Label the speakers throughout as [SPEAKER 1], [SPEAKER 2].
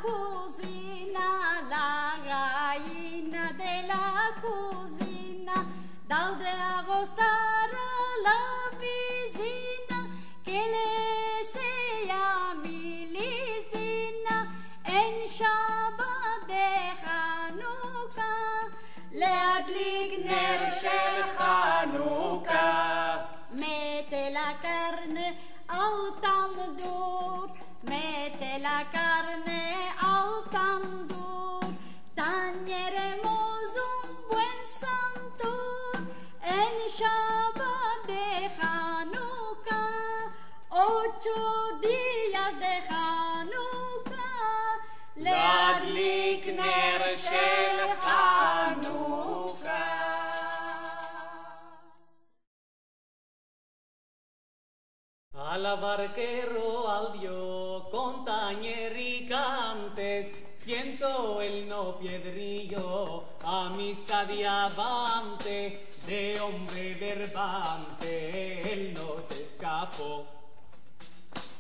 [SPEAKER 1] cocina, la gallina de la cocina, dal de agostar a la vicina, que le sea mi licina, en Shabbat de Hanukkah, להדליק נר של חנוכה. מete la carne al tandoor, mete la carne al tandoor, tañeremos un buen santur en Shabbat de Hanukkah, 8 días de Hanukkah, להדליק נר של חנוכה.
[SPEAKER 2] Al barquero al dio con tañeri cantes, siento el no piedrillo, amistad y avante, de hombre verbante, él no se escapó.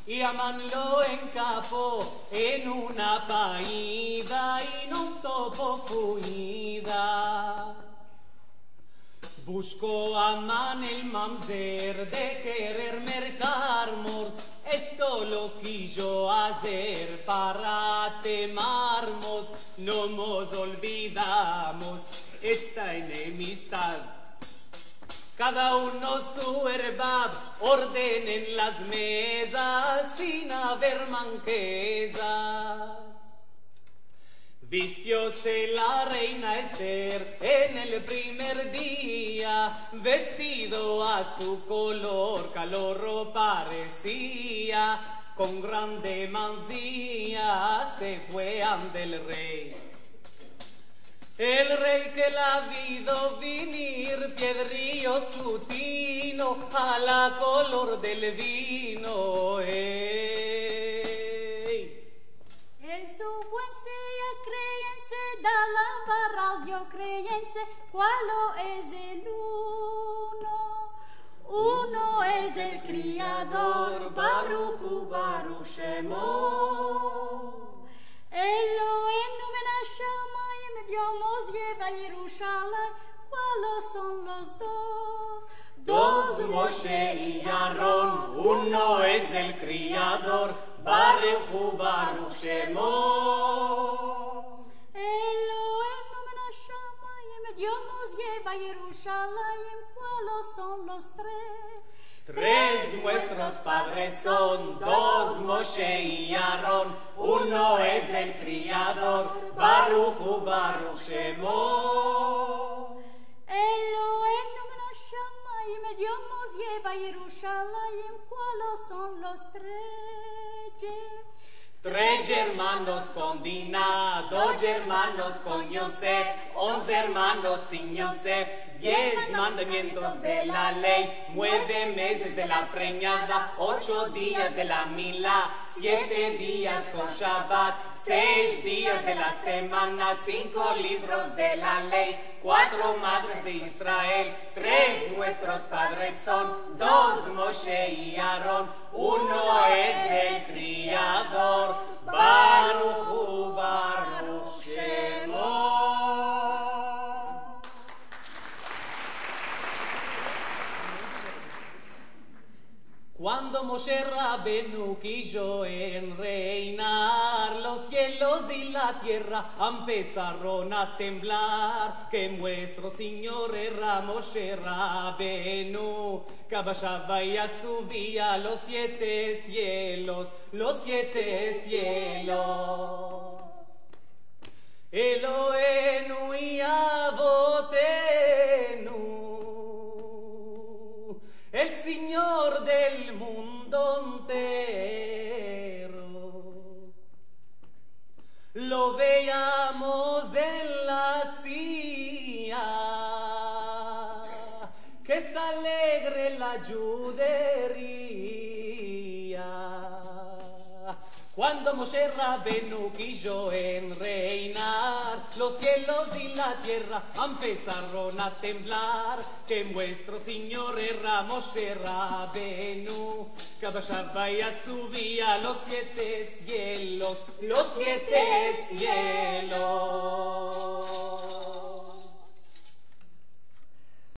[SPEAKER 2] Y Amán lo encapó en una paída y no un topo fuida. Buscó Amán el mamzer de querer mercar mor, esto lo quiso hacer para temarmos, no nos olvidamos esta enemistad. Cada uno su herbab, ordenen las mesas sin haber manquezas. Vistióse la reina Esther en el primer día, vestido a su color, calorro parecía, con grande mancía se fue ante el rey. El rey que la vido venir, piedrillo su tino, a la color del vino,
[SPEAKER 1] El su buen sea creense, da la barra al Dio creense, ¿cuál es el uno? Uno es el criador, Baruch Hu Baruch Shemo. Elohenu men hashamayim, Dios lleva a Jerusalén, ¿cuáles son los dos?
[SPEAKER 2] Dos Moshe y Aarón, uno es el criador, Baruch Hu Baruch Shemo.
[SPEAKER 1] Elohenu men hashamayim, Dios nos lleva a Jerusalén, ¿cuáles son los tres?
[SPEAKER 2] Tres nuestros padres son, dos Moshe y Aarón, uno es el criador, Baruch Hu Baruch Shemo.
[SPEAKER 1] Elohenu men hashamayim, Dios nos lleva a Jerusalén, ¿cuáles son los tres?
[SPEAKER 2] Tres hermanos con Dina, 2 hermanos con Yosef, 11 hermanos sin Yosef, 10 mandamientos de la ley, 9 meses de la preñada, 8 días de la milá, 7 días con Shabbat, 6 días de la semana, 5 libros de la ley, 4 madres de Israel, 3 nuestros padres son, 2 Moshe y Aarón, uno es el criador, Baruch Hu Baruch Shemo. Cuando Moshe Rabenu quiso reinar, los cielos y la tierra empezaron a temblar, que nuestro Señor era Moshe Rabenu, que bajaba y subía los 7 cielos, los 7 cielos. Elohenu y Avotenu, el Señor del mundo entero, lo veamos en la silla, que es alegre la judería, Cuando Moshe Rabenu quiso en reinar, los cielos y la tierra empezaron a temblar, que nuestro Señor era Moshe Rabenu. Cada Shabbat ya subía los 7 cielos, los 7 cielos.